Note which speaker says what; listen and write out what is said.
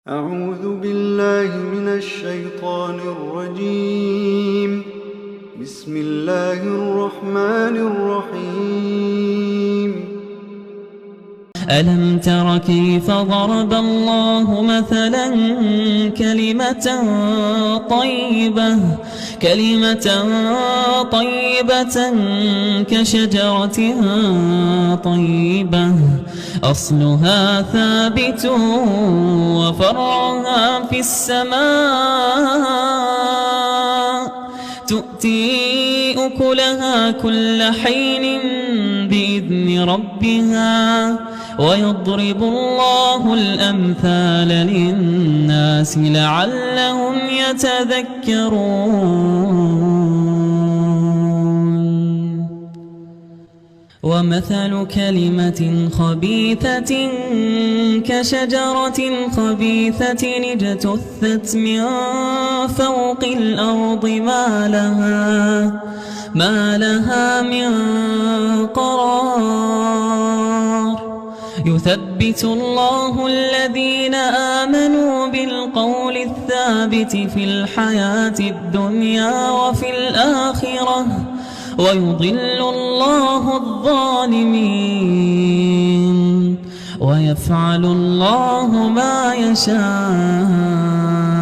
Speaker 1: أعوذ بالله من الشيطان الرجيم. بسم الله الرحمن الرحيم.
Speaker 2: ألم تر كيف ضرب الله مثلا كلمة طيبة كشجرة طيبة أصلها ثابت وفرعها في السماء تؤتي أكلها كل حين بإذن ربها ويضرب الله الأمثال للناس لعلهم يتذكرون. ومثل كلمة خبيثة كشجرة خبيثة اجتثت من فوق الأرض ما لها من قرار. يثبت الله الذين آمنوا بالقول الثابت في الحياة الدنيا وفي الآخرة ويضل الله الظالمين ويفعل الله ما يشاء.